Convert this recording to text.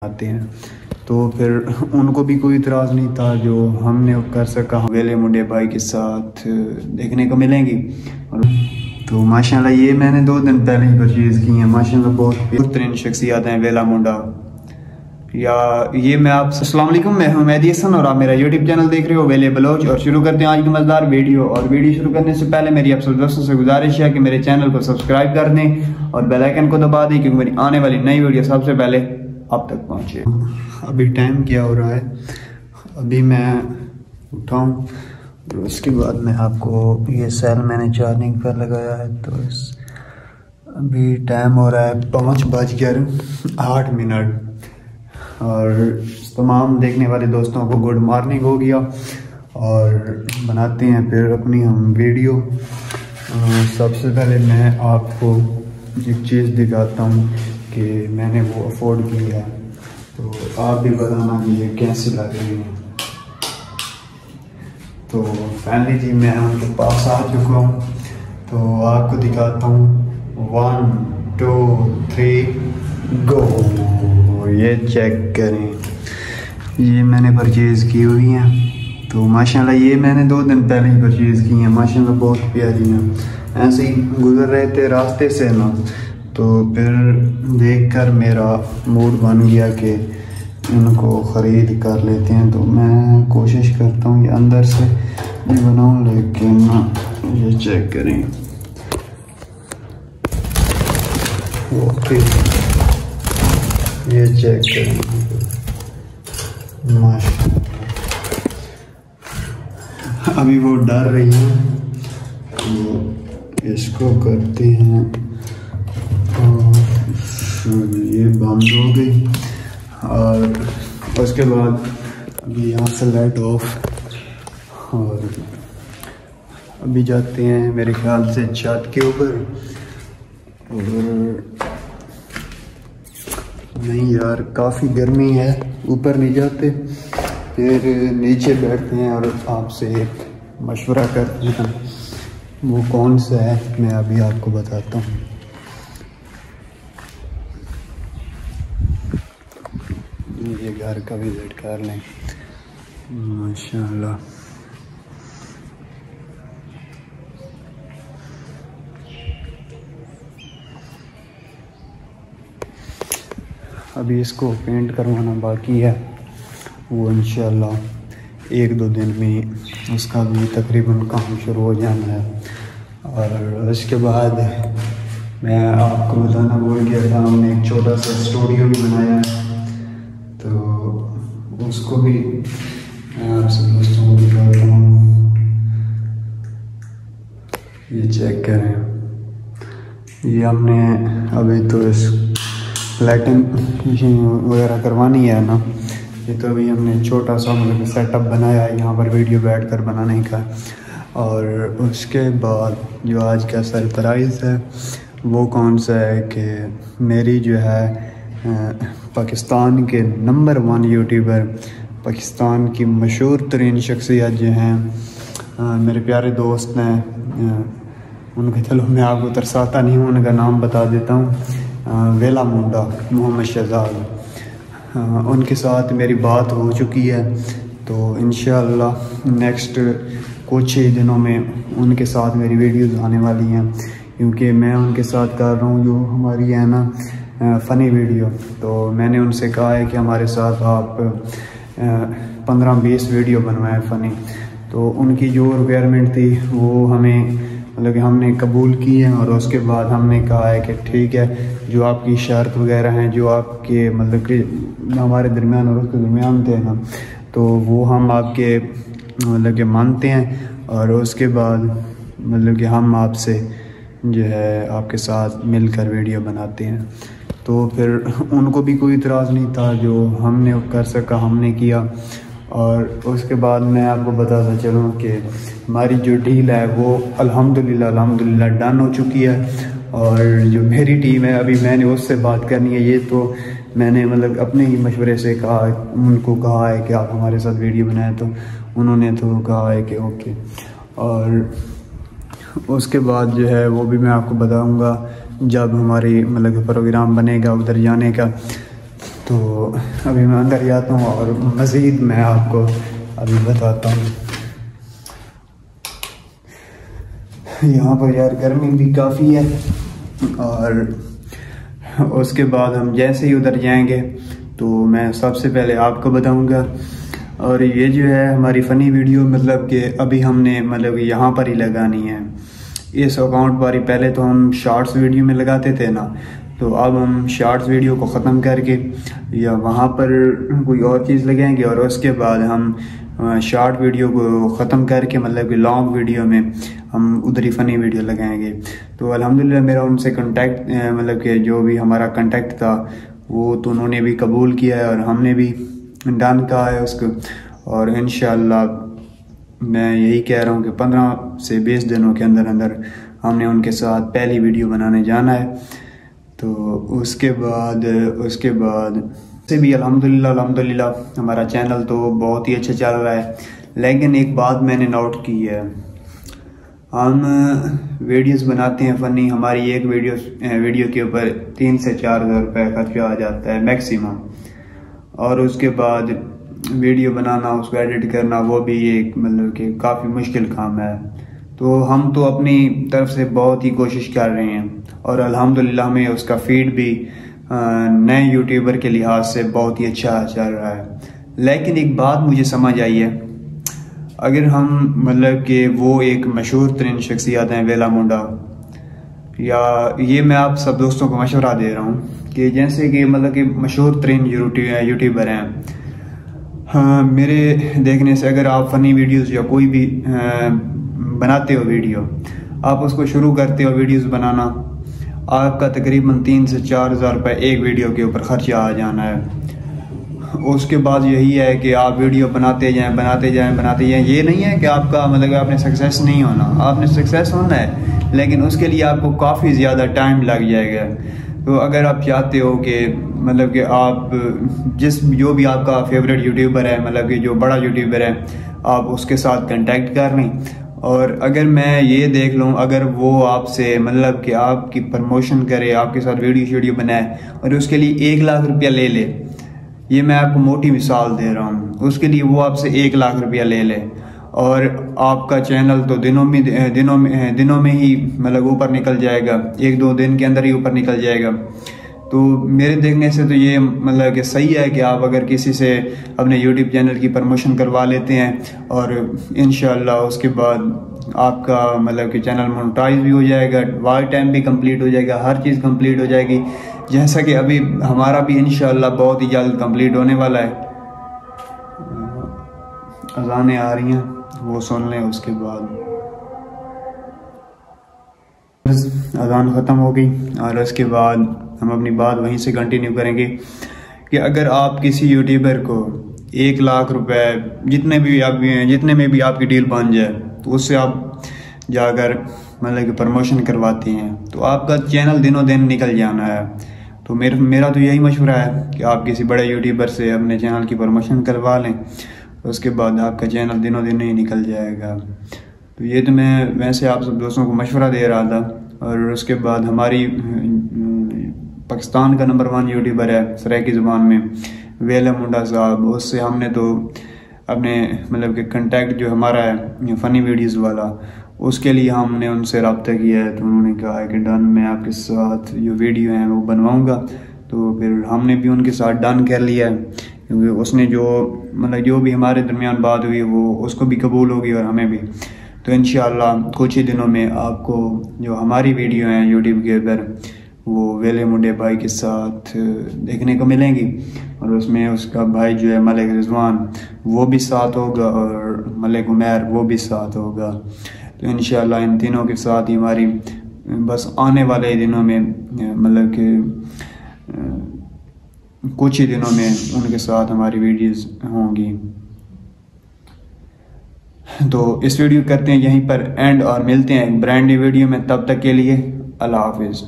आते हैं तो फिर उनको भी कोई इतराज़ नहीं था। जो हमने कर सका वेले मुंडे भाई के साथ देखने को मिलेंगी। और तो माशाल्लाह ये मैंने 2 दिन पहले ही परचेज़ की हैं। माशाल्लाह बहुत बेहतरीन शख्सियत हैं वेला मुंडा। या ये मैं आप अस्सलाम वालेकुम, मैं हूं मेहदी हसन और आप मेरा यूट्यूब चैनल देख रहे हो वेले बलोच। और शुरू करते हैं आज की मज़ेदार वीडियो। और वीडियो शुरू करने से पहले मेरी आप सब दोस्तों से गुजारिश है कि मेरे चैनल को सब्सक्राइब कर दें और बेल आइकन को दबा दें, क्योंकि मेरी आने वाली नई वीडियो सबसे पहले आप तक पहुँचे। अभी टाइम क्या हो रहा है, अभी मैं उठाऊँ और उसके बाद मैं आपको ये सेल मैंने चार्जिंग पर लगाया है। तो अभी टाइम हो रहा है 5:08 और तमाम देखने वाले दोस्तों को गुड मॉर्निंग हो गया। और बनाते हैं फिर अपनी हम वीडियो। सबसे पहले मैं आपको एक चीज़ दिखाता हूँ कि मैंने वो अफोर्ड की है, तो आप भी बताना कि ये कैसे लग रही है। तो फाइनली जी मैं उनके पास आ चुका हूँ, तो आपको दिखाता हूँ। 1 2 3 गो। ये चेक करें, ये मैंने परचेज़ की हुई हैं। तो माशाल्लाह ये मैंने 2 दिन पहले ही परचेज़ की हैं। माशाल्लाह बहुत प्यारी हैं। ऐसे ही गुजर रहे थे रास्ते से ना, तो फिर देखकर मेरा मूड बन गया कि इनको ख़रीद कर लेते हैं। तो मैं कोशिश करता हूँ ये अंदर से भी बनाऊँ, लेकिन ये चेक करें। ओके, ये चेक करें माशाल्लाह। अभी वो डर रही है, तो इसको करते हैं। ये बंद हो गई और उसके बाद अभी यहाँ से लाइट ऑफ। और अभी जाते हैं मेरे ख्याल से छत के ऊपर। और नहीं यार, काफ़ी गर्मी है, ऊपर नहीं जाते, फिर नीचे बैठते हैं और आपसे एक मशवरा करते हैं। वो कौन सा है मैं अभी आपको बताता हूँ। ये घर का विजिट कर लें। माशाल्लाह अभी इसको पेंट करवाना बाकी है, वो इंशाल्लाह 1-2 दिन में उसका भी तकरीबन काम शुरू हो जाना है। और उसके बाद मैं आपको बताना भूल गया था, हमने एक छोटा सा स्टूडियो भी बनाया है, तो उसको भी मैं आपसे दोस्तों को दिखाता हूँ। ये चेक करें, ये हमने अभी तो इस लाइटिंग वगैरह करवानी है ना, ये तो अभी हमने छोटा सा मतलब सेटअप बनाया है यहाँ पर वीडियो बैठकर बनाने का। और उसके बाद जो आज का सरप्राइज़ है वो कौन सा है कि मेरी जो है पाकिस्तान के नंबर 1 यूट्यूबर, पाकिस्तान की मशहूर तरीन शख्सियत जो हैं मेरे प्यारे दोस्त हैं, उनका चलो मैं आपको तरसाता नहीं हूँ, उनका नाम बता देता हूँ। वेला मुंडा मोहम्मद शहजाद, उनके साथ मेरी बात हो चुकी है। तो इंशाअल्लाह नेक्स्ट कुछ ही दिनों में उनके साथ मेरी वीडियोस आने वाली हैं, क्योंकि मैं उनके साथ कर रहा हूँ जो हमारी है ना फ़नी वीडियो। तो मैंने उनसे कहा है कि हमारे साथ आप 15-20 वीडियो बनवाएं फ़नी। तो उनकी जो रिक्वायरमेंट थी वो हमें मतलब कि हमने कबूल की है। और उसके बाद हमने कहा है कि ठीक है, जो आपकी शर्त वगैरह हैं, जो आपके मतलब कि हमारे दरमियान और उसके दरमियान थे ना, तो वो हम आपके मतलब कि मानते हैं। और उसके बाद मतलब कि हम आपसे जो है आपके साथ मिलकर वीडियो बनाते हैं। तो फिर उनको भी कोई इतराज़ नहीं था। जो हमने कर सका हमने किया। और उसके बाद मैं आपको बताता चलूँ कि हमारी जो डील है वो अल्हम्दुलिल्लाह डन हो चुकी है। और जो मेरी टीम है अभी मैंने उससे बात करनी है। ये तो मैंने मतलब अपने ही मशवरे से कहा, उनको कहा है कि आप हमारे साथ वीडियो बनाएं, तो उन्होंने तो कहा है कि ओके। और उसके बाद जो है वो भी मैं आपको बताऊंगा जब हमारी मतलब प्रोग्राम बनेगा उधर जाने का। तो अभी मैं अंदर जाता हूँ और मज़ीद मैं आपको अभी बताता हूँ। यहाँ पर यार गर्मी भी काफ़ी है, और उसके बाद हम जैसे ही उधर जाएंगे तो मैं सबसे पहले आपको बताऊंगा। और ये जो है हमारी फ़नी वीडियो, मतलब कि अभी हमने मतलब यहाँ पर ही लगानी है, इस अकाउंट पर ही। पहले तो हम शॉर्ट्स वीडियो में लगाते थे ना, तो अब हम शॉर्ट्स वीडियो को ख़त्म करके या वहाँ पर कोई और चीज़ लगाएंगे, और उसके बाद हम शॉर्ट वीडियो को ख़त्म करके मतलब कि लॉन्ग वीडियो में हम उधर ही फ़नी वीडियो लगाएंगे। तो अल्हम्दुलिल्लाह मेरा उनसे कांटेक्ट, मतलब कि जो भी हमारा कांटेक्ट था वो तो उन्होंने भी कबूल किया है और हमने भी डन कहा है उसको। और इंशाअल्लाह मैं यही कह रहा हूँ कि 15 से 20 दिनों के अंदर अंदर हमने उनके साथ पहली वीडियो बनाने जाना है। तो उसके बाद से भी अल्हम्दुलिल्लाह हमारा चैनल तो बहुत ही अच्छा चल रहा है। लेकिन एक बात मैंने नोट की है, हम वीडियोस बनाते हैं फ़नी, हमारी एक वीडियो के ऊपर 3 से 4 हज़ार रुपये खर्चा आ जाता है मैक्सिमम, और उसके बाद वीडियो बनाना, उसको एडिट करना, वो भी एक मतलब कि काफ़ी मुश्किल काम है। तो हम तो अपनी तरफ से बहुत ही कोशिश कर रहे हैं, और अल्हम्दुलिल्लाह हमें उसका फीड भी नए यूट्यूबर के लिहाज से बहुत ही अच्छा चल रहा है। लेकिन एक बात मुझे समझ आई है, अगर हम मतलब कि वो एक मशहूर तरीन शख्सियत हैं वेला मुंडा, या ये मैं आप सब दोस्तों को मशवरा दे रहा हूँ कि जैसे कि मतलब कि मशहूर तरीन यूट्यूबर हैं, हाँ, मेरे देखने से अगर आप फ़नी वीडियोस या कोई भी बनाते हो वीडियो, आप उसको शुरू करते हो वीडियोस बनाना, आपका तकरीबन 3 से 4 हज़ार रुपये एक वीडियो के ऊपर खर्चा आ जाना है। उसके बाद यही है कि आप वीडियो बनाते जाएं। ये नहीं है कि आपका मतलब आपने सक्सेस नहीं होना, आपने सक्सेस होना है, लेकिन उसके लिए आपको काफ़ी ज़्यादा टाइम लग जाएगा। तो अगर आप चाहते हो कि मतलब कि आप जो भी आपका फेवरेट यूट्यूबर है, मतलब कि जो बड़ा यूट्यूबर है, आप उसके साथ कांटेक्ट कर लें। और अगर मैं ये देख लूँ, अगर वो आपसे मतलब कि आपकी प्रमोशन करे, आपके साथ वीडियो बनाए और उसके लिए 1 लाख रुपया ले ले, ये मैं आपको मोटी मिसाल दे रहा हूँ, उसके लिए वो आपसे 1 लाख रुपया ले ले, और आपका चैनल तो दिनों में ही मतलब ऊपर निकल जाएगा, 1-2 दिन के अंदर ही ऊपर निकल जाएगा। तो मेरे देखने से तो ये मतलब कि सही है कि आप अगर किसी से अपने यूट्यूब चैनल की प्रमोशन करवा लेते हैं, और इंशाअल्लाह उसके बाद आपका मतलब कि चैनल मोनेटाइज भी हो जाएगा, वॉच टाइम भी कंप्लीट हो जाएगा, हर चीज़ कंप्लीट हो जाएगी, जैसा कि अभी हमारा भी इंशाअल्लाह बहुत ही जल्द कंप्लीट होने वाला है। अज़ानें आ रही हैं, वो सुन लें। उसके बाद अज़ान ख़त्म हो गई, और उसके बाद हम अपनी बात वहीं से कंटिन्यू करेंगे कि अगर आप किसी यूट्यूबर को 1 लाख रुपए जितने में भी आपकी डील बन जाए, तो उससे आप जाकर मतलब कि प्रमोशन करवाते हैं, तो आपका चैनल दिनों दिन निकल जाना है। तो मेरा तो यही मशवरा है कि आप किसी बड़े यूट्यूबर से अपने चैनल की प्रमोशन करवा लें, उसके बाद आपका चैनल दिनों दिन ही निकल जाएगा। तो ये तो मैं वैसे आप सब दोस्तों को मशवरा दे रहा था। और उसके बाद हमारी पाकिस्तान का नंबर 1 यूट्यूबर है सराइकी ज़ुबान में, वेला मुंडा साहब, उससे हमने तो अपने मतलब कि कांटेक्ट जो हमारा है फ़नी वीडियोस वाला, उसके लिए हमने उनसे रब्ता किया है। तो उन्होंने कहा है कि डन, मैं आपके साथ जो वीडियो हैं वो बनवाऊँगा। तो फिर हमने भी उनके साथ डन कर लिया है, क्योंकि उसने जो भी हमारे दरमियान बात हुई वो उसको भी कबूल होगी और हमें भी। तो इंशाअल्लाह कुछ ही दिनों में आपको जो हमारी वीडियो हैं यूट्यूब के ऊपर वो वेले मुंडे भाई के साथ देखने को मिलेंगी, और उसमें उसका भाई जो है मलिक रिजवान वो भी साथ होगा, और मलिक उमैर वो भी साथ होगा। तो इंशाअल्लाह इन तीनों के साथ ही हमारी बस आने वाले दिनों में मतलब कि कुछ ही दिनों में उनके साथ हमारी वीडियोस होंगी। तो इस वीडियो करते हैं यहीं पर एंड, और मिलते हैं एक ब्रांड न्यू वीडियो में। तब तक के लिए अल्लाह हाफिज़।